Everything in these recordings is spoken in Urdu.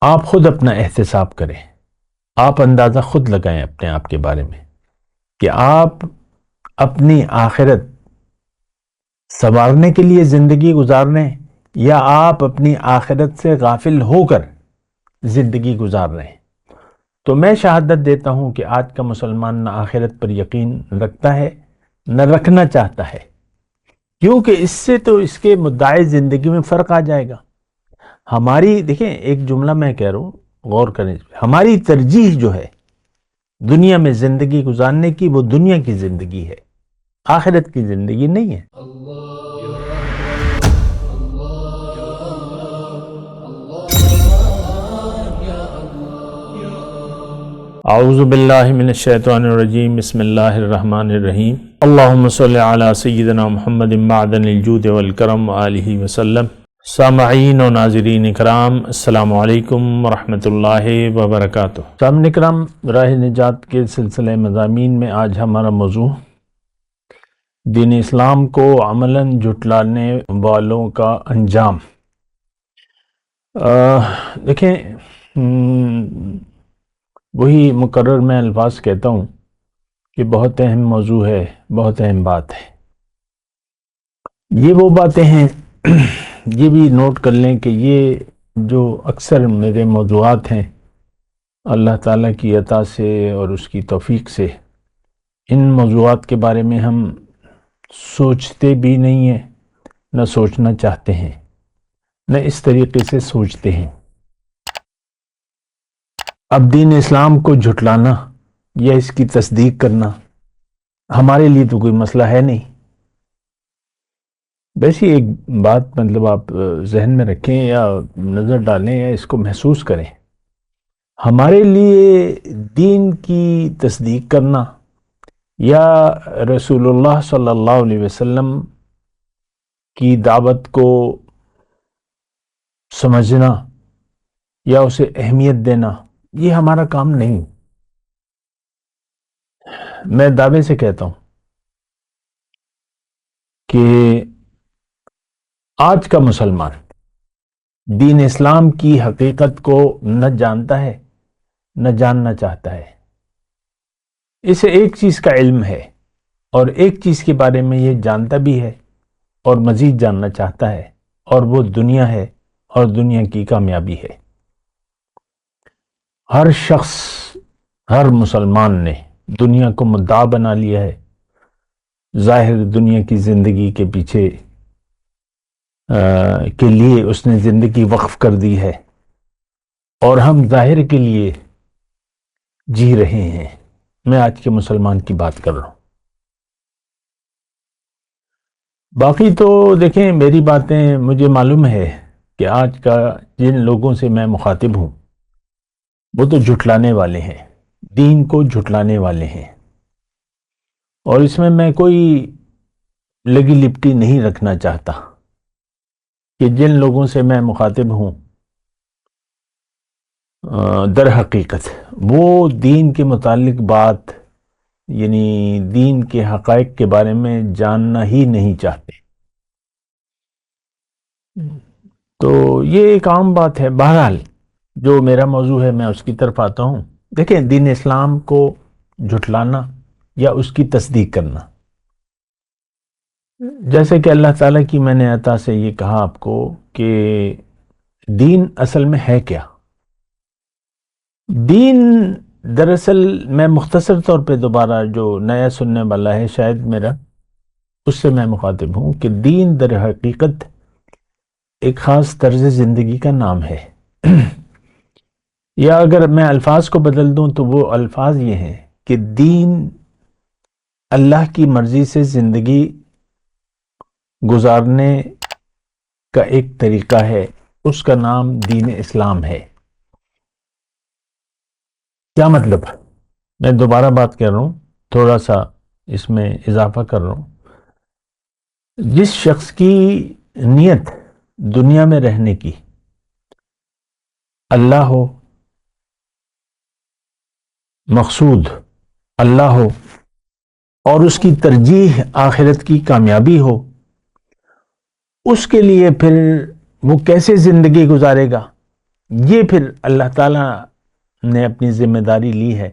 آپ خود اپنا احتساب کریں، آپ اندازہ خود لگائیں اپنے آپ کے بارے میں کہ آپ اپنی آخرت سنوارنے کے لیے زندگی گزار رہے ہیں یا آپ اپنی آخرت سے غافل ہو کر زندگی گزار رہے ہیں۔ تو میں شہادت دیتا ہوں کہ آج کا مسلمان نہ آخرت پر یقین رکھتا ہے نہ رکھنا چاہتا ہے، کیونکہ اس سے تو اس کے مدعی زندگی میں فرق آ جائے گا۔ ہماری دیکھیں، ایک جملہ میں کہہ رہا ہوں، غور کریں، ہماری ترجیح جو ہے دنیا میں زندگی گزارنے کی، وہ دنیا کی زندگی ہے، آخرت کی زندگی نہیں ہے۔ اعوذ باللہ من الشیطان الرجیم، بسم اللہ الرحمن الرحیم۔ اللہم صلی علی سیدنا محمد معدن الجود والکرم آلہ وسلم۔ سامعین و ناظرین اکرام، السلام علیکم ورحمۃ اللہ وبرکاتہ۔ سامعین اکرام، راہ نجات کے سلسلے مضامین میں آج ہمارا موضوع دین اسلام کو عملاً جھٹلانے والوں کا انجام۔ دیکھیں، وہی مقرر میں الفاظ کہتا ہوں کہ بہت اہم موضوع ہے، بہت اہم بات ہے۔ یہ وہ باتیں ہیں، یہ بھی نوٹ کر لیں کہ یہ جو اکثر میرے موضوعات ہیں، اللہ تعالیٰ کی عطا سے اور اس کی توفیق سے ان موضوعات کے بارے میں ہم سوچتے بھی نہیں ہیں، نہ سوچنا چاہتے ہیں، نہ اس طریقے سے سوچتے ہیں۔ اب دین اسلام کو جھٹلانا یا اس کی تصدیق کرنا ہمارے لیے تو کوئی مسئلہ ہے نہیں۔ ویسے ایک بات مطلب آپ ذہن میں رکھیں یا نظر ڈالیں یا اس کو محسوس کریں، ہمارے لیے دین کی تصدیق کرنا یا رسول اللہ صلی اللہ علیہ وسلم کی دعوت کو سمجھنا یا اسے اہمیت دینا، یہ ہمارا کام نہیں۔ میں دعوے سے کہتا ہوں کہ آج کا مسلمان دین اسلام کی حقیقت کو نہ جانتا ہے نہ جاننا چاہتا ہے۔ اسے ایک چیز کا علم ہے اور ایک چیز کے بارے میں یہ جانتا بھی ہے اور مزید جاننا چاہتا ہے، اور وہ دنیا ہے اور دنیا کی کامیابی ہے۔ ہر شخص، ہر مسلمان نے دنیا کو مدعا بنا لیا ہے، ظاہر دنیا کی زندگی کے پیچھے کے لیے اس نے زندگی وقف کر دی ہے، اور ہم ظاہر کے لیے جی رہے ہیں۔ میں آج کے مسلمان کی بات کر رہا ہوں، باقی تو دیکھیں میری باتیں، مجھے معلوم ہے کہ آج کا جن لوگوں سے میں مخاطب ہوں وہ تو جھٹلانے والے ہیں، دین کو جھٹلانے والے ہیں، اور اس میں کوئی لگی لپٹی نہیں رکھنا چاہتا کہ جن لوگوں سے میں مخاطب ہوں در حقیقت وہ دین کے متعلق بات، یعنی دین کے حقائق کے بارے میں جاننا ہی نہیں چاہتے۔ تو یہ ایک عام بات ہے۔ بہرحال جو میرا موضوع ہے میں اس کی طرف آتا ہوں۔ دیکھیں، دین اسلام کو جھٹلانا یا اس کی تصدیق کرنا، جیسے کہ اللہ تعالیٰ کی میں نے عطا سے یہ کہا آپ کو کہ دین اصل میں ہے کیا۔ دین دراصل، میں مختصر طور پہ دوبارہ جو نیا سننے والا ہے شاید میرا، اس سے میں مخاطب ہوں کہ دین در حقیقت ایک خاص طرز زندگی کا نام ہے، یا اگر میں الفاظ کو بدل دوں تو وہ الفاظ یہ ہیں کہ دین اللہ کی مرضی سے زندگی گزارنے کا ایک طریقہ ہے، اس کا نام دین اسلام ہے۔ کیا مطلب؟ میں دوبارہ بات کر رہا ہوں، تھوڑا سا اس میں اضافہ کر رہا ہوں۔ جس شخص کی نیت دنیا میں رہنے کی اللہ ہو، مقصود اللہ ہو، اور اس کی ترجیح آخرت کی کامیابی ہو، اس کے لیے پھر وہ کیسے زندگی گزارے گا؟ یہ پھر اللہ تعالیٰ نے اپنی ذمہ داری لی ہے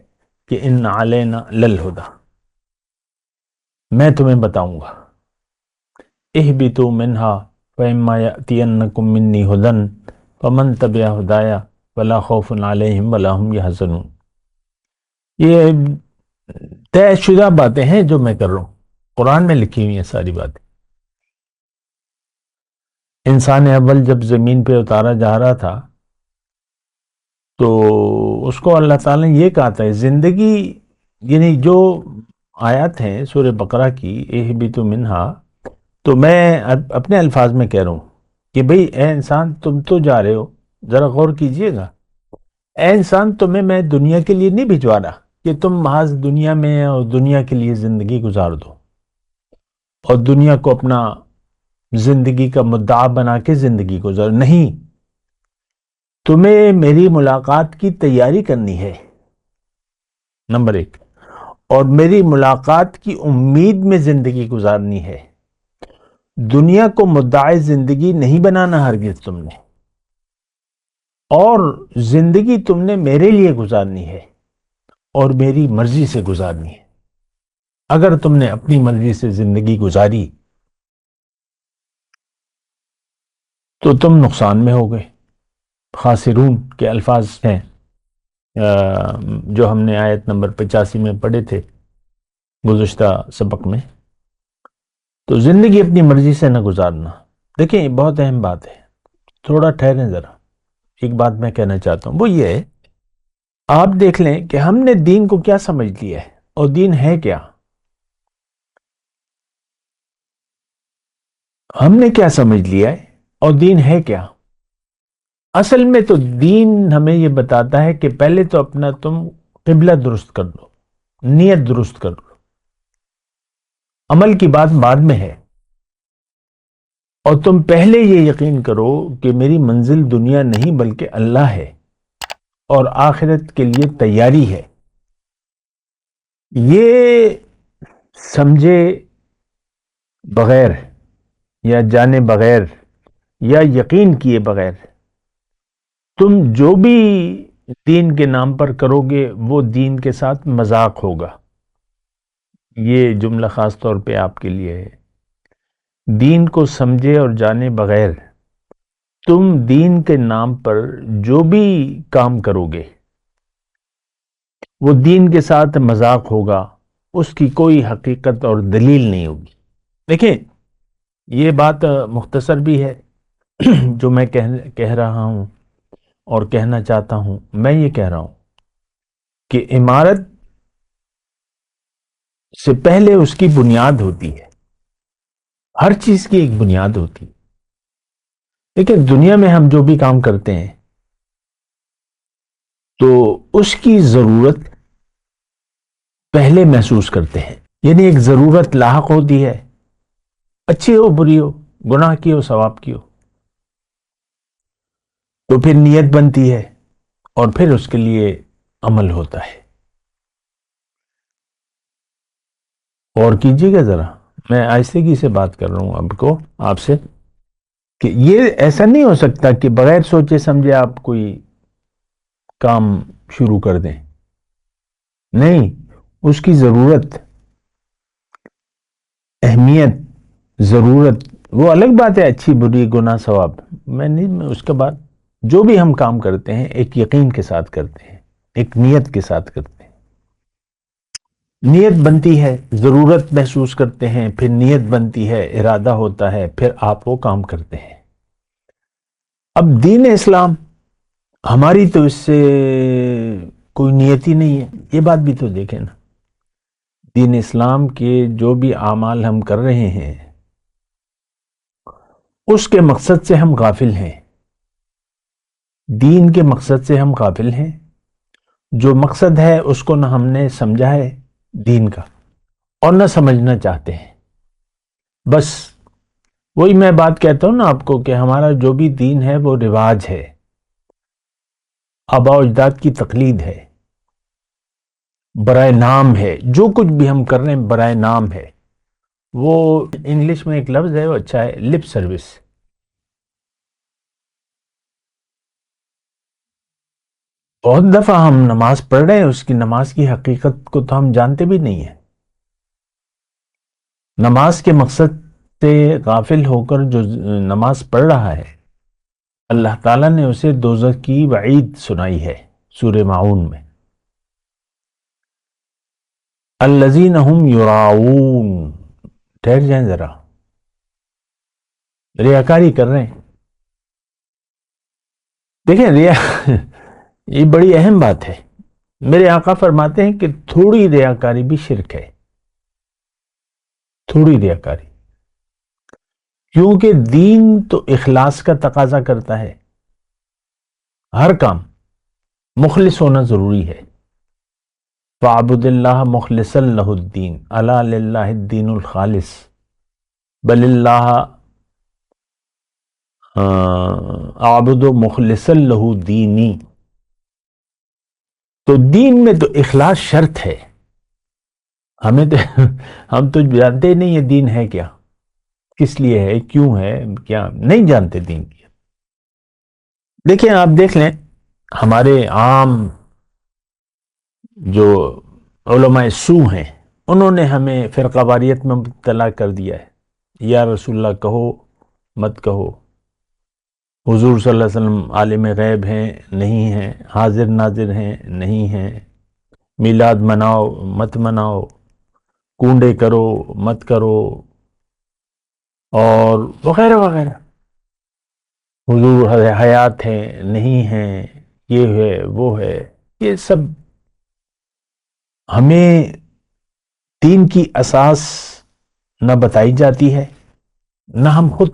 کہ ان علینا للہدی، میں تمہیں بتاؤں گا، اہبطوا منہا فإما یأتینکم منی ھدی فمن تبع ھدایا فلا خوف علیہم ولا ھم یحزنون۔ یہ طے شدہ باتیں ہیں جو میں کر رہا ہوں، قرآن میں لکھی ہوئی ہیں ساری باتیں۔ انسان اول جب زمین پہ اتارا جا رہا تھا تو اس کو اللہ تعالیٰ نے یہ کہا تھا زندگی، یعنی جو آیات ہیں سورہ بقرہ کی اہبطوا منہا، تو میں اپنے الفاظ میں کہہ رہا ہوں کہ بھئی اے انسان تم تو جا رہے ہو، ذرا غور کیجئے گا، اے انسان تمہیں میں دنیا کے لیے نہیں بھجوا رہا کہ تم محض دنیا میں اور دنیا کے لیے زندگی گزار دو اور دنیا کو اپنا زندگی کا مدعا بنا کے زندگی گزار، نہیں، تمہیں میری ملاقات کی تیاری کرنی ہے، نمبر ایک، اور میری ملاقات کی امید میں زندگی گزارنی ہے۔ دنیا کو مدعا زندگی نہیں بنانا ہرگز تم نے، اور زندگی تم نے میرے لیے گزارنی ہے اور میری مرضی سے گزارنی ہے۔ اگر تم نے اپنی مرضی سے زندگی گزاری تو تم نقصان میں ہو گئے۔ خاسرون کے الفاظ ہیں جو ہم نے آیت نمبر 85 میں پڑھے تھے گزشتہ سبق میں۔ تو زندگی اپنی مرضی سے نہ گزارنا۔ دیکھیں یہ بہت اہم بات ہے، تھوڑا ٹھہریں ذرا، ایک بات میں کہنا چاہتا ہوں، وہ یہ ہے آپ دیکھ لیں کہ ہم نے دین کو کیا سمجھ لیا ہے، اور دین ہے کیا؟ ہم نے کیا سمجھ لیا ہے اور دین ہے کیا؟ اصل میں تو دین ہمیں یہ بتاتا ہے کہ پہلے تو اپنا تم قبلہ درست کر لو، نیت درست کر لو، عمل کی بات بعد میں ہے، اور تم پہلے یہ یقین کرو کہ میری منزل دنیا نہیں بلکہ اللہ ہے اور آخرت کے لیے تیاری ہے۔ یہ سمجھے بغیر یا جانے بغیر یا یقین کیے بغیر تم جو بھی دین کے نام پر کرو گے وہ دین کے ساتھ مذاق ہوگا۔ یہ جملہ خاص طور پہ آپ کے لیے ہے۔ دین کو سمجھے اور جانے بغیر تم دین کے نام پر جو بھی کام کرو گے وہ دین کے ساتھ مذاق ہوگا، اس کی کوئی حقیقت اور دلیل نہیں ہوگی۔ دیکھیں یہ بات مختصر بھی ہے جو میں کہہ رہا ہوں اور کہنا چاہتا ہوں۔ میں یہ کہہ رہا ہوں کہ عمارت سے پہلے اس کی بنیاد ہوتی ہے، ہر چیز کی ایک بنیاد ہوتی ہے۔ دیکھیں دنیا میں ہم جو بھی کام کرتے ہیں تو اس کی ضرورت پہلے محسوس کرتے ہیں، یعنی ایک ضرورت لاحق ہوتی ہے، اچھی ہو بری ہو، گناہ کی ہو ثواب کی ہو، تو پھر نیت بنتی ہے اور پھر اس کے لیے عمل ہوتا ہے۔ اور کیجیے گا ذرا، میں آہستگی سے بات کر رہا ہوں آپ سے کہ یہ ایسا نہیں ہو سکتا کہ بغیر سوچے سمجھے آپ کوئی کام شروع کر دیں، نہیں، اس کی ضرورت، اہمیت، ضرورت وہ الگ بات ہے، اچھی بری گناہ ثواب میں نہیں، اس کے بعد جو بھی ہم کام کرتے ہیں ایک یقین کے ساتھ کرتے ہیں، ایک نیت کے ساتھ کرتے ہیں، نیت بنتی ہے، ضرورت محسوس کرتے ہیں، پھر نیت بنتی ہے، ارادہ ہوتا ہے، پھر آپ وہ کام کرتے ہیں۔ اب دین اسلام ہماری تو اس سے کوئی نیت ہی نہیں ہے، یہ بات بھی تو دیکھیں نا، دین اسلام کے جو بھی اعمال ہم کر رہے ہیں اس کے مقصد سے ہم غافل ہیں، دین کے مقصد سے ہم غافل ہیں، جو مقصد ہے اس کو نہ ہم نے سمجھا ہے دین کا اور نہ سمجھنا چاہتے ہیں۔ بس وہی میں بات کہتا ہوں نا آپ کو کہ ہمارا جو بھی دین ہے وہ رواج ہے، آباء و اجداد کی تقلید ہے، برائے نام ہے، جو کچھ بھی ہم کر رہے ہیں برائے نام ہے۔ وہ انگلش میں ایک لفظ ہے وہ اچھا ہے، لپ سروس۔ بہت دفعہ ہم نماز پڑھ رہے ہیں، اس کی نماز کی حقیقت کو تو ہم جانتے بھی نہیں ہیں. نماز کے مقصد سے غافل ہو کر جو نماز پڑھ رہا ہے، اللہ تعالیٰ نے اسے دوزخ کی وعید سنائی ہے سورہ معون میں. الذین ہم یراؤون، ٹھہر جائیں ذرا، ریاکاری کر رہے ہیں. دیکھیں یہ بڑی اہم بات ہے. میرے آقا فرماتے ہیں کہ تھوڑی ریاکاری بھی شرک ہے، تھوڑی ریاکاری، کیونکہ دین تو اخلاص کا تقاضا کرتا ہے. ہر کام مخلص ہونا ضروری ہے. فَاعْبُدِ اللَّهَ مُخْلِصًا لَهُ الدِّينَ أَلَا لِلَّهِ الدِّينُ الْخَالِصُ بَلِ اللَّهَ أَعْبُدُ مُخْلِصًا لَهُ دِينِي. تو دین میں تو اخلاص شرط ہے. ہمیں تو ہم تو جانتے نہیں ہیں دین ہے کیا، کس لیے ہے، کیوں ہے، کیا نہیں جانتے دین کی. دیکھیں آپ دیکھ لیں ہمارے عام جو علماء سو ہیں، انہوں نے ہمیں فرقہ واریت میں مبتلا کر دیا ہے. یا رسول اللہ کہو مت کہو، حضور صلی اللہ علیہ وسلم عالم غیب ہیں نہیں ہیں، حاضر ناظر ہیں نہیں ہیں، میلاد مناؤ مت مناؤ، کنڈے کرو مت کرو، اور وغیرہ وغیرہ. حضور حیات ہیں نہیں ہیں، یہ ہے وہ ہے. یہ سب ہمیں دین کی اساس نہ بتائی جاتی ہے، نہ ہم خود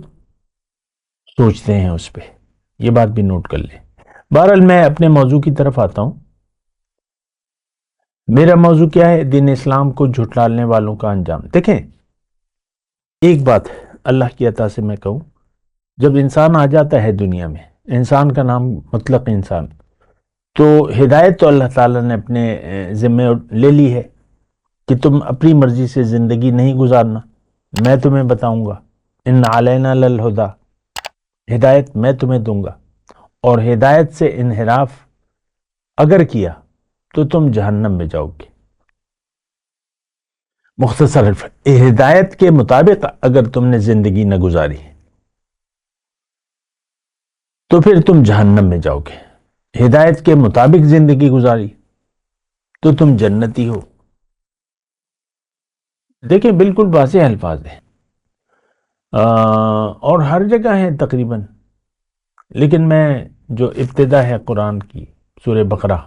سوچتے ہیں اس پہ. یہ بات بھی نوٹ کر لیں. بہرحال میں اپنے موضوع کی طرف آتا ہوں. میرا موضوع کیا ہے؟ دین اسلام کو جھٹلانے والوں کا انجام. دیکھیں ایک بات اللہ کی عطا سے میں کہوں، جب انسان آ جاتا ہے دنیا میں، انسان کا نام مطلق انسان، تو ہدایت تو اللہ تعالیٰ نے اپنے ذمے لے لی ہے کہ تم اپنی مرضی سے زندگی نہیں گزارنا، میں تمہیں بتاؤں گا. ان علینا للہدی، ہدایت میں تمہیں دوں گا، اور ہدایت سے انحراف اگر کیا تو تم جہنم میں جاؤ گے. مختصر ہدایت کے مطابق اگر تم نے زندگی نہ گزاری تو پھر تم جہنم میں جاؤ گے. ہدایت کے مطابق زندگی گزاری تو تم جنتی ہو. دیکھیں بالکل واضح الفاظ ہیں، اور ہر جگہ ہیں تقریباً. لیکن میں جو ابتدا ہے قرآن کی سورہ بقرہ،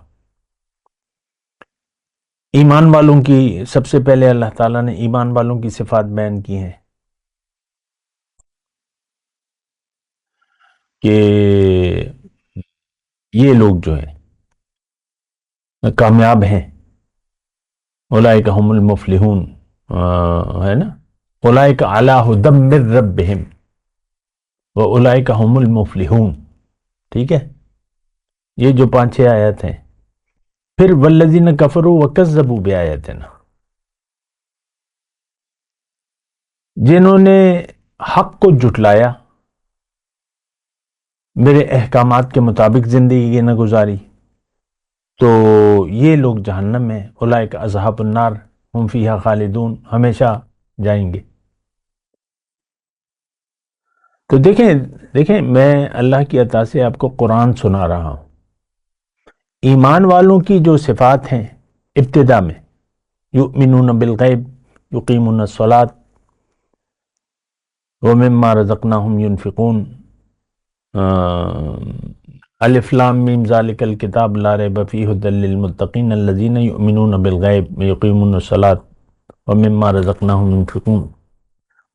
ایمان والوں کی، سب سے پہلے اللہ تعالیٰ نے ایمان والوں کی صفات بیان کی ہیں کہ یہ لوگ جو ہیں کامیاب ہیں. اولئک هم المفلحون، ہے نا، اولئک علی ھدی من ربہم واولئک هم المفلحون. ٹھیک ہے، یہ جو 5-6 آیات ہیں. پھر والذین کفروا وکذبوا بآیاتنا، جنہوں نے حق کو جھٹلایا، میرے احکامات کے مطابق زندگی نہ گزاری، تو یہ لوگ جہنم میں، اولئک اصحاب النار ہم فیہا خالدون، ہمیشہ جائیں گے. تو دیکھیں میں اللہ کی عطا سے آپ کو قرآن سنا رہا ہوں. ایمان والوں کی جو صفات ہیں ابتدا میں، یؤمنون بالغیب، یقیمون الصلاۃ، ومما رزقناہم ینفقون، الف لام میم ذالک الکتاب لا ریب فیہ ھدی للمتقین الذین یؤمنون بالغیب یقیمون الصلاۃ ومما رزقناہم ینفقون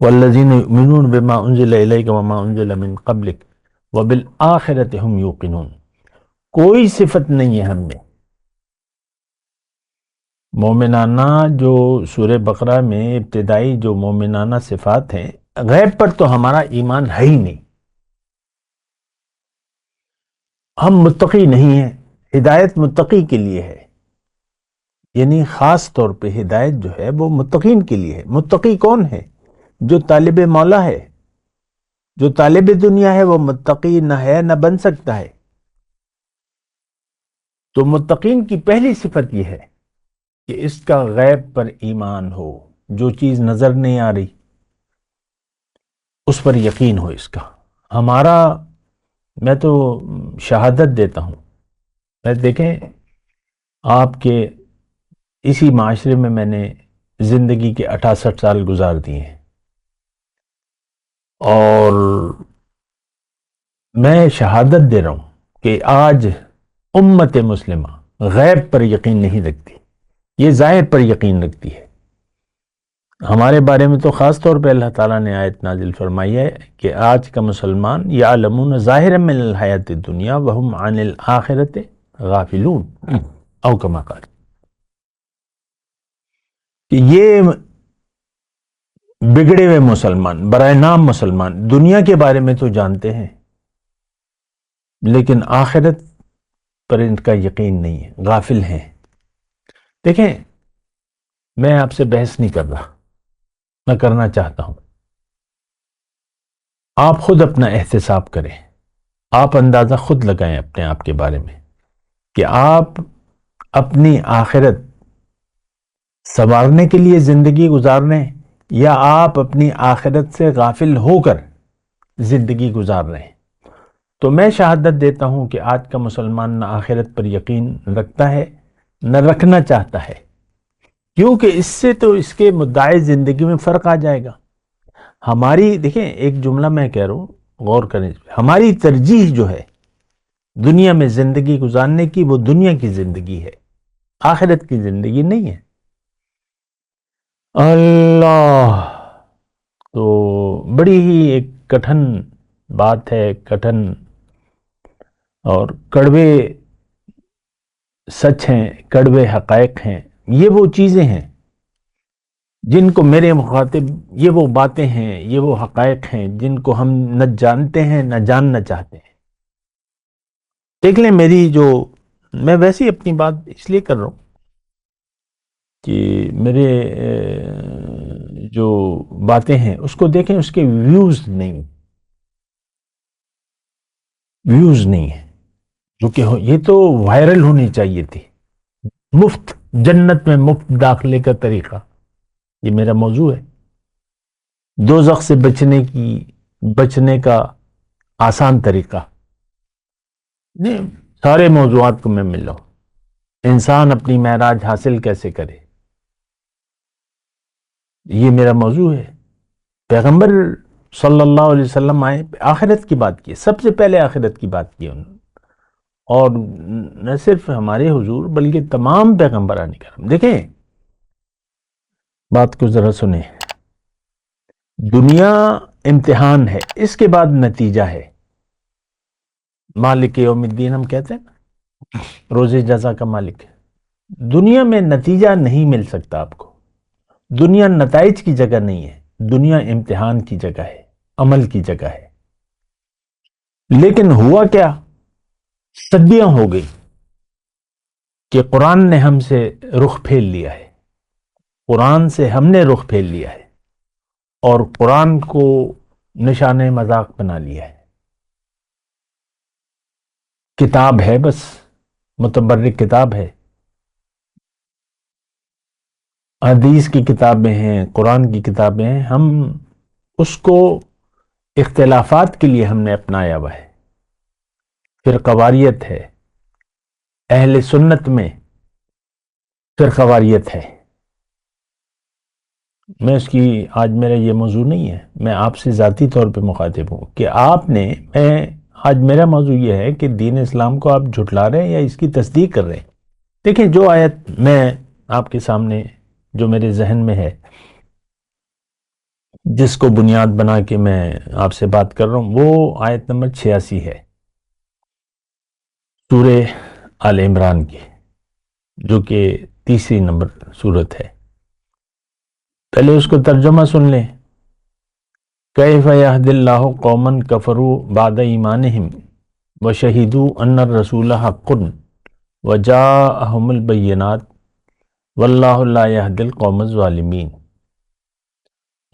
والذین یؤمنون بما انزل الیک وما انزل من قبلک وبالآخرۃ ھم یوقنون. کوئی صفت نہیں ہے ہم میں مومنانہ، جو سورہ بقرہ میں ابتدائی جو مومنانہ صفات ہیں، غیب پر تو ہمارا ایمان ہے ہی نہیں. ہم متقی نہیں ہیں. ہدایت متقی کے لیے ہے، یعنی خاص طور پہ ہدایت جو ہے وہ متقین کے لیے ہے. متقی کون ہے؟ جو طالب مولا ہے. جو طالب دنیا ہے وہ متقی نہ ہے، نہ بن سکتا ہے. تو متقین کی پہلی صفت یہ ہے کہ اس کا غیب پر ایمان ہو، جو چیز نظر نہیں آ رہی اس پر یقین ہو اس کا۔ ہمارا، میں تو شہادت دیتا ہوں، میں دیکھیں آپ کے اسی معاشرے میں نے زندگی کے 68 سال گزار دیے ہیں، اور میں شہادت دے رہا ہوں کہ آج امت مسلمہ غیب پر یقین نہیں رکھتی، یہ ظاہر پر یقین رکھتی ہے۔ ہمارے بارے میں تو خاص طور پہ اللہ تعالیٰ نے آیت نازل فرمائی ہے کہ آج کا مسلمان یعلمون ظاہرا من الحیات الدنیا وہم عن الآخرۃ غافلون، او کما قال، کہ یہ بگڑے ہوئے مسلمان، برائے نام مسلمان، دنیا کے بارے میں تو جانتے ہیں لیکن آخرت پر ان کا یقین نہیں ہے، غافل ہیں۔ دیکھیں، میں آپ سے بحث نہیں کر رہا، نہ کرنا چاہتا ہوں، آپ خود اپنا احتساب کریں، آپ اندازہ خود لگائیں اپنے آپ کے بارے میں کہ آپ اپنی آخرت سنوارنے کے لیے زندگی گزار رہے ہیں یا آپ اپنی آخرت سے غافل ہو کر زندگی گزار رہے ہیں۔ تو میں شہادت دیتا ہوں کہ آج کا مسلمان نہ آخرت پر یقین رکھتا ہے نہ رکھنا چاہتا ہے، کیونکہ اس سے تو اس کے مدعی زندگی میں فرق آ جائے گا۔ ہماری، دیکھیں ایک جملہ میں کہہ رہا ہوں، غور کریں، ہماری ترجیح جو ہے دنیا میں زندگی گزارنے کی، وہ دنیا کی زندگی ہے، آخرت کی زندگی نہیں ہے۔ اللہ، تو بڑی ہی ایک کٹھن بات ہے، کٹھن اور کڑوے سچ ہیں، کڑوے حقائق ہیں۔ یہ وہ چیزیں ہیں جن کو میرے مخاطب، یہ وہ باتیں ہیں، یہ وہ حقائق ہیں جن کو ہم نہ جانتے ہیں نہ جاننا چاہتے ہیں۔ دیکھ لیں میری جو، میں ویسے ہی اپنی بات اس لیے کر رہا ہوں کہ میرے جو باتیں ہیں اس کو دیکھیں، اس کے ویوز نہیں ہیں، جو کہ یہ تو وائرل ہونی چاہیے تھی۔ مفت جنت میں مفت داخلے کا طریقہ، یہ میرا موضوع ہے۔ دوزخ سے بچنے کا آسان طریقہ، نہیں، سارے موضوعات کو میں مل رہا ہوں۔ انسان اپنی معراج حاصل کیسے کرے، یہ میرا موضوع ہے۔ پیغمبر صلی اللہ علیہ وسلم آئے، آخرت کی بات کی، سب سے پہلے آخرت کی بات کی انہوں نے، اور نہ صرف ہمارے حضور بلکہ تمام پیغمبران کرام۔ دیکھیں بات کو ذرا سنیں، دنیا امتحان ہے، اس کے بعد نتیجہ ہے۔ مالک یوم الدین ہم کہتے ہیں، روز جزا کا مالک۔ دنیا میں نتیجہ نہیں مل سکتا آپ کو، دنیا نتائج کی جگہ نہیں ہے، دنیا امتحان کی جگہ ہے، عمل کی جگہ ہے۔ لیکن ہوا کیا، صدیاں ہو گئی کہ قرآن نے ہم سے رخ پھیر لیا ہے، قرآن سے ہم نے رخ پھیر لیا ہے اور قرآن کو نشان مذاق بنا لیا ہے۔ کتاب ہے، بس متبرک کتاب ہے، حدیث کی کتابیں ہیں، قرآن کی کتابیں ہیں، ہم اس کو اختلافات کے لیے ہم نے اپنایا ہوا ہے۔ فرقواریت ہے، اہل سنت میں فرقواریت ہے۔ میں اس کی، آج میرا یہ موضوع نہیں ہے، میں آپ سے ذاتی طور پہ مخاطب ہوں کہ آج میرا موضوع یہ ہے کہ دین اسلام کو آپ جھٹلا رہے ہیں یا اس کی تصدیق کر رہے ہیں۔ دیکھیں، جو آیت میں آپ کے سامنے، جو میرے ذہن میں ہے، جس کو بنیاد بنا کے میں آپ سے بات کر رہا ہوں، وہ آیت نمبر 86 ہے سورہ آل عمران کی، جو کہ تیسری نمبر سورت ہے۔ پہلے اس کو ترجمہ سن لیں۔ کیف یہدی اللہ قوما کفروا بعد ایمانہم وشہدوا ان الرسول حق وجاءہم البینات واللہ لا یہدی القوم الظالمین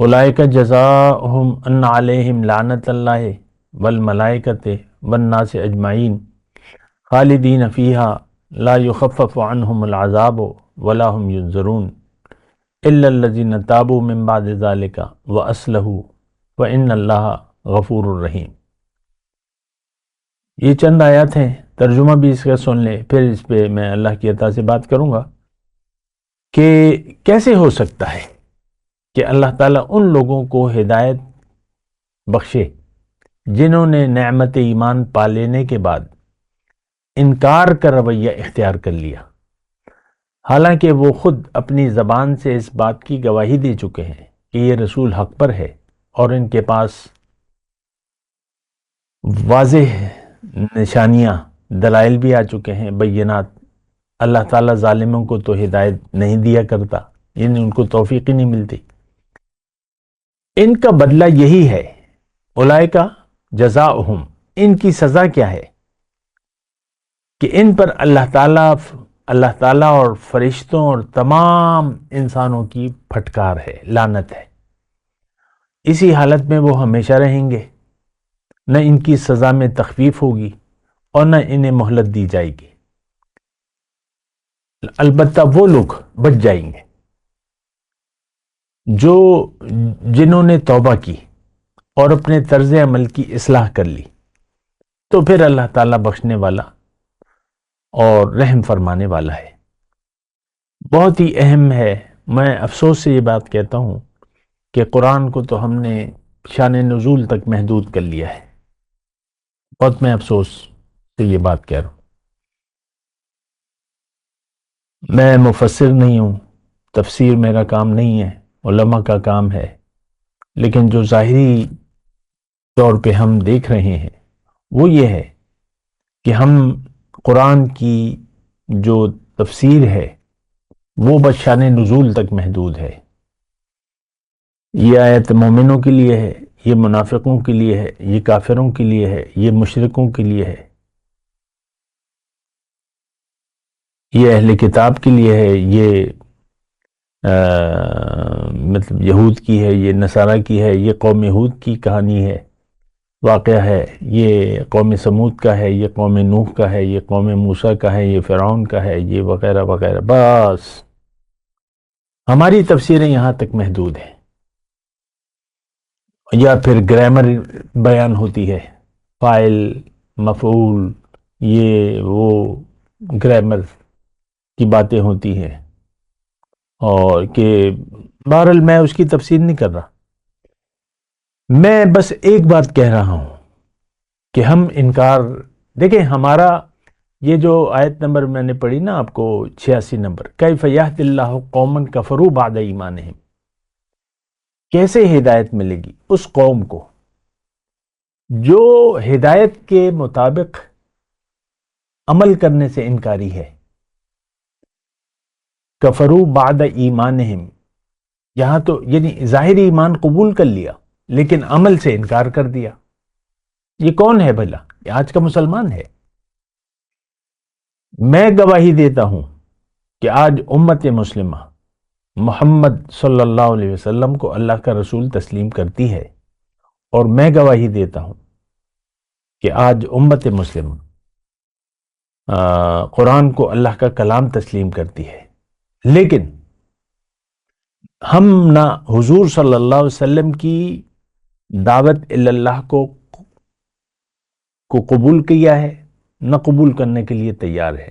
اولئک جزاؤہم ان علیہم لعنت اللہ والملائکۃ والناس اجمعین خالدین فیہا لا يخفف عنهم العذاب ولا هم ينظرون الا الذين تابوا من بعد ذلك واصلحوا وان الله غفور رحیم۔ یہ چند آیات ہیں، ترجمہ بھی اس کا سن لیں، پھر اس پہ میں اللہ کی عطا سے بات کروں گا کہ کیسے ہو سکتا ہے کہ اللہ تعالیٰ ان لوگوں کو ہدایت بخشے جنہوں نے نعمت ایمان پا لینے کے بعد انکار کا رویہ اختیار کر لیا، حالانکہ وہ خود اپنی زبان سے اس بات کی گواہی دے چکے ہیں کہ یہ رسول حق پر ہے اور ان کے پاس واضح نشانیاں دلائل بھی آ چکے ہیں، بینات۔ اللہ تعالیٰ ظالموں کو تو ہدایت نہیں دیا کرتا، یعنی ان کو توفیق ہی نہیں ملتی۔ ان کا بدلہ یہی ہے، اولئک جزاؤہم، ان کی سزا کیا ہے کہ ان پر اللہ تعالیٰ اور فرشتوں اور تمام انسانوں کی پھٹکار ہے، لعنت ہے۔ اسی حالت میں وہ ہمیشہ رہیں گے، نہ ان کی سزا میں تخفیف ہوگی اور نہ انہیں مہلت دی جائے گی۔ البتہ وہ لوگ بچ جائیں گے جنہوں نے توبہ کی اور اپنے طرز عمل کی اصلاح کر لی، تو پھر اللہ تعالیٰ بخشنے والا اور رحم فرمانے والا ہے۔ بہت ہی اہم ہے، میں افسوس سے یہ بات کہتا ہوں کہ قرآن کو تو ہم نے شان نزول تک محدود کر لیا ہے۔ بہت میں افسوس سے یہ بات کہہ رہا ہوں۔ میں مفسر نہیں ہوں، تفسیر میرا کام نہیں ہے، علماء کا کام ہے، لیکن جو ظاہری طور پہ ہم دیکھ رہے ہیں وہ یہ ہے کہ ہم قرآن کی جو تفسیر ہے وہ بس شان نزول تک محدود ہے۔ یہ آیت مومنوں کے لیے ہے، یہ منافقوں کے لیے ہے، یہ کافروں کے لیے ہے، یہ مشرکوں کے لیے ہے، یہ اہل کتاب کے لیے ہے، یہ مطلب یہود کی ہے، یہ نصارہ کی ہے، یہ قوم یہود کی کہانی ہے، واقعہ ہے، یہ قوم سمود کا ہے، یہ قوم نوح کا ہے، یہ قوم موسیٰ کا ہے، یہ فرعون کا ہے، یہ وغیرہ وغیرہ۔ بس ہماری تفسیریں یہاں تک محدود ہیں، یا پھر گرامر بیان ہوتی ہے، فاعل، مفعول، یہ وہ گرامر کی باتیں ہوتی ہیں، اور کہ بہرحال میں اس کی تفسیر نہیں کر رہا، میں بس ایک بات کہہ رہا ہوں کہ ہم انکار، دیکھیں ہمارا یہ جو آیت نمبر میں نے پڑھی نا آپ کو 86 نمبر، کیف یہدی اللہ قوما کفروا بعد ایمانہم، کیسے ہدایت ملے گی اس قوم کو جو ہدایت کے مطابق عمل کرنے سے انکاری ہے۔ کفروا بعد ایمانہم، یہاں تو یعنی ظاہری ایمان قبول کر لیا لیکن عمل سے انکار کر دیا۔ یہ کون ہے بھلا؟ یہ آج کا مسلمان ہے۔ میں گواہی دیتا ہوں کہ آج امت مسلمہ محمد صلی اللہ علیہ وسلم کو اللہ کا رسول تسلیم کرتی ہے، اور میں گواہی دیتا ہوں کہ آج امت مسلمہ قرآن کو اللہ کا کلام تسلیم کرتی ہے، لیکن ہم نہ حضور صلی اللہ علیہ وسلم کی دعوت اللہ کو قبول کیا ہے، نہ قبول کرنے کے لیے تیار ہے۔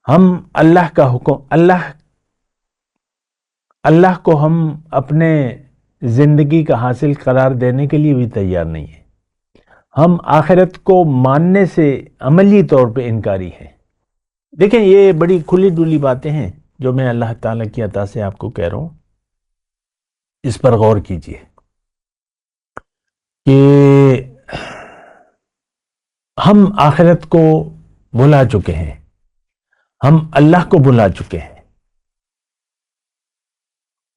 ہم اللہ کا حکم، اللہ کو ہم اپنے زندگی کا حاصل قرار دینے کے لیے بھی تیار نہیں ہیں۔ ہم آخرت کو ماننے سے عملی طور پہ انکاری ہیں۔ دیکھیں یہ بڑی کھلی ڈلی باتیں ہیں جو میں اللہ تعالیٰ کی عطا سے آپ کو کہہ رہا ہوں، اس پر غور کیجئے کہ ہم آخرت کو بھلا چکے ہیں، ہم اللہ کو بھلا چکے ہیں،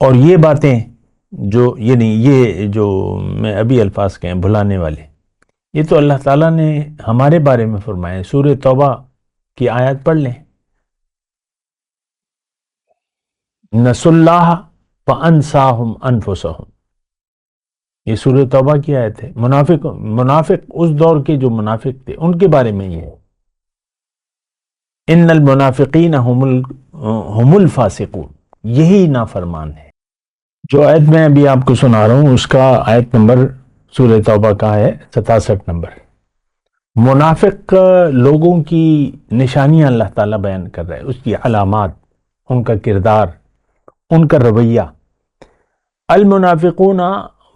اور یہ باتیں یہ جو میں ابھی الفاظ کہیں بھلانے والے، یہ تو اللہ تعالیٰ نے ہمارے بارے میں فرمایا۔ سورہ توبہ کی آیت پڑھ لیں، نسوا اللہ فانساہم انفسہم، یہ سورہ توبہ کی آیت ہے۔ منافق اس دور کے جو منافق تھے ان کے بارے میں یہ ہے ان المنافقین هم الفاسقون، یہی نافرمان ہے۔ جو آیت میں ابھی آپ کو سنا رہا ہوں اس کا آیت نمبر سورہ توبہ کا ہے 67 نمبر۔ منافق لوگوں کی نشانیاں اللہ تعالیٰ بیان کر رہا ہے، اس کی علامات، ان کا کردار، ان کا رویہ۔ المنافقون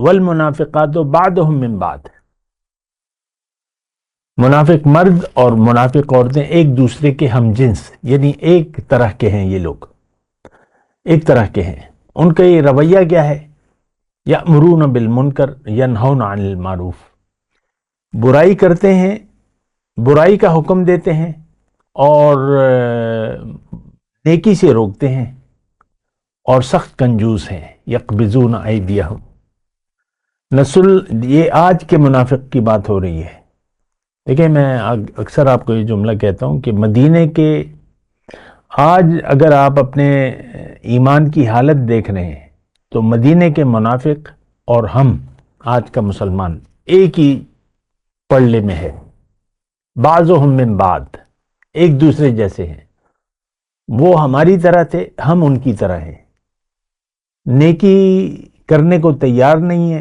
والمنافقات بعضهم من بعض، منافق مرد اور منافق عورتیں ایک دوسرے کے ہم جنس، یعنی ایک طرح کے ہیں، یہ لوگ ایک طرح کے ہیں۔ ان کا یہ رویہ کیا ہے؟ یأمرون بالمنکر ینہون عن المعروف، برائی کرتے ہیں، برائی کا حکم دیتے ہیں اور نیکی سے روکتے ہیں، اور سخت کنجوس ہیں۔ یقبضون ایدیہم، یہ آج کے منافق کی بات ہو رہی ہے۔ دیکھیں میں اکثر آپ کو یہ جملہ کہتا ہوں کہ مدینے کے آج اگر آپ اپنے ایمان کی حالت دیکھ رہے ہیں تو مدینے کے منافق اور ہم آج کا مسلمان ایک ہی پڑلے میں ہے۔ بعضهم من بعض، ایک دوسرے جیسے ہیں، وہ ہماری طرح تھے، ہم ان کی طرح ہیں، نیکی کرنے کو تیار نہیں ہے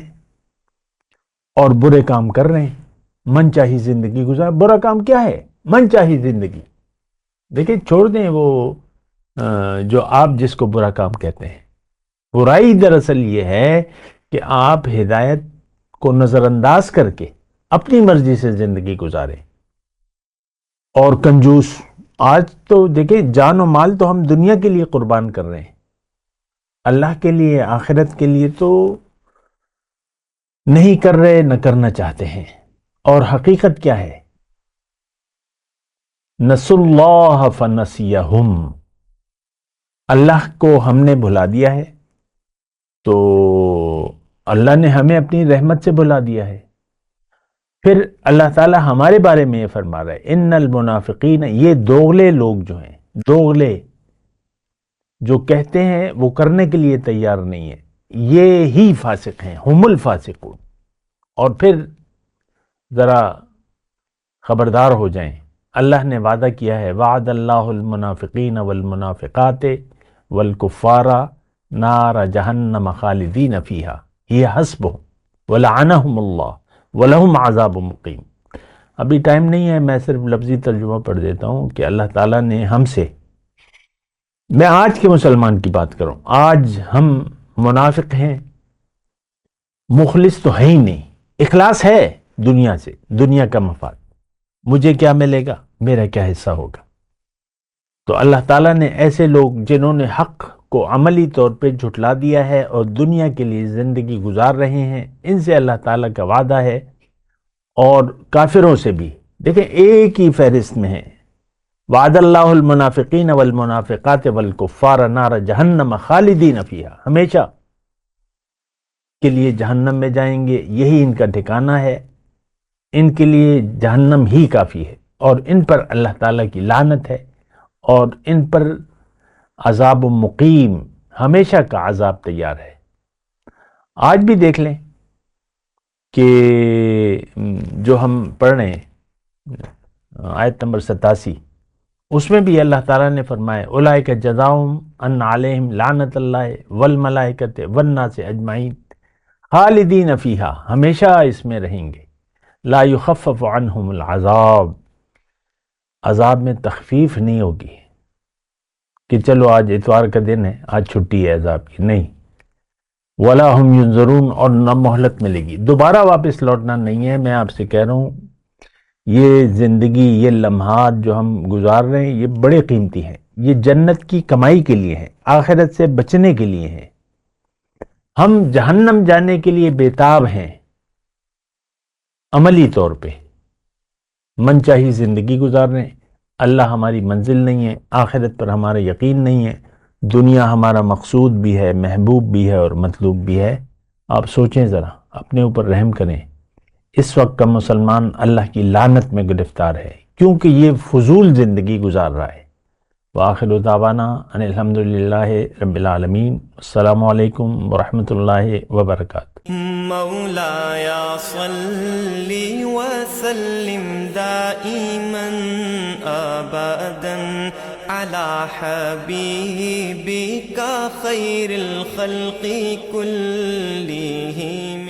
اور برے کام کر رہے ہیں، من چاہی زندگی گزار۔ برا کام کیا ہے؟ من چاہی زندگی۔ دیکھیں چھوڑ دیں وہ جو آپ جس کو برا کام کہتے ہیں، برائی دراصل یہ ہے کہ آپ ہدایت کو نظر انداز کر کے اپنی مرضی سے زندگی گزاریں۔ اور کنجوس، آج تو دیکھیں جان و مال تو ہم دنیا کے لیے قربان کر رہے ہیں، اللہ کے لیے، آخرت کے لیے تو نہیں کر رہے، نہ کرنا چاہتے ہیں۔ اور حقیقت کیا ہے؟ نسوا اللہ فنسیہم، اللہ کو ہم نے بھلا دیا ہے تو اللہ نے ہمیں اپنی رحمت سے بھلا دیا ہے۔ پھر اللہ تعالی ہمارے بارے میں یہ فرما رہا ہے، ان المنافقین، یہ دوغلے لوگ جو ہیں، دوغلے جو کہتے ہیں وہ کرنے کے لیے تیار نہیں ہے، یہ ہی فاسق ہیں، ہم الفاسقون۔ اور پھر ذرا خبردار ہو جائیں، اللہ نے وعدہ کیا ہے، وعد اللہ المنافقین والمنافقات والکفار نار جہنم خالدین فیہا ہی حسبہم ولعنہم اللہ ولہم عذاب مقیم۔ ابھی ٹائم نہیں ہے، میں صرف لفظی ترجمہ پڑھ دیتا ہوں کہ اللہ تعالیٰ نے ہم سے، میں آج کے مسلمان کی بات کروں، آج ہم منافق ہیں، مخلص تو ہے ہی نہیں، اخلاص ہے دنیا سے، دنیا کا مفاد، مجھے کیا ملے گا، میرا کیا حصہ ہوگا۔ تو اللہ تعالیٰ نے ایسے لوگ جنہوں نے حق کو عملی طور پہ جھٹلا دیا ہے اور دنیا کے لیے زندگی گزار رہے ہیں، ان سے اللہ تعالیٰ کا وعدہ ہے، اور کافروں سے بھی۔ دیکھیں ایک ہی فہرست میں ہے، وعد اللہ المنافقین والمنافقات والکفار نار جہنم خالدین فیہا، ہمیشہ کے لیے جہنم میں جائیں گے، یہی ان کا ٹھکانہ ہے، ان کے لیے جہنم ہی کافی ہے، اور ان پر اللہ تعالیٰ کی لعنت ہے، اور ان پر عذاب مقیم، ہمیشہ کا عذاب تیار ہے۔ آج بھی دیکھ لیں کہ جو ہم پڑھ رہے ہیں آیت نمبر 87، اس میں بھی اللہ تعالیٰ نے فرمایا اولئک جزاؤہم ان علیہم لعنت اللہ والملائکۃ والناس اجمعین خالدین فیہا، ہمیشہ اس میں رہیں گے، لا یخفف عنہم العذاب، عذاب میں تخفیف نہیں ہوگی کہ چلو آج اتوار کا دن ہے، آج چھٹی ہے عذاب کی، نہیں، ولا ہم ینظرون، اور نہ مہلت ملے گی، دوبارہ واپس لوٹنا نہیں ہے۔ میں آپ سے کہہ رہا ہوں یہ زندگی، یہ لمحات جو ہم گزار رہے ہیں، یہ بڑے قیمتی ہیں، یہ جنت کی کمائی کے لیے ہیں، آخرت سے بچنے کے لیے ہیں۔ ہم جہنم جانے کے لیے بےتاب ہیں عملی طور پہ، من چاہی زندگی گزار رہے ہیں، اللہ ہماری منزل نہیں ہے، آخرت پر ہمارا یقین نہیں ہے، دنیا ہمارا مقصود بھی ہے، محبوب بھی ہے اور مطلوب بھی ہے۔ آپ سوچیں ذرا، اپنے اوپر رحم کریں۔ اس وقت کا مسلمان اللہ کی لعنت میں گرفتار ہے، کیونکہ یہ فضول زندگی گزار رہا ہے، وآخر دعوانا ان الحمدللہ رب العالمین. السلام علیکم ورحمۃ اللہ وبرکاتہ. مولایا صلی وسلم دائما ابدا علی حبیبک خیر الخلق کلہم.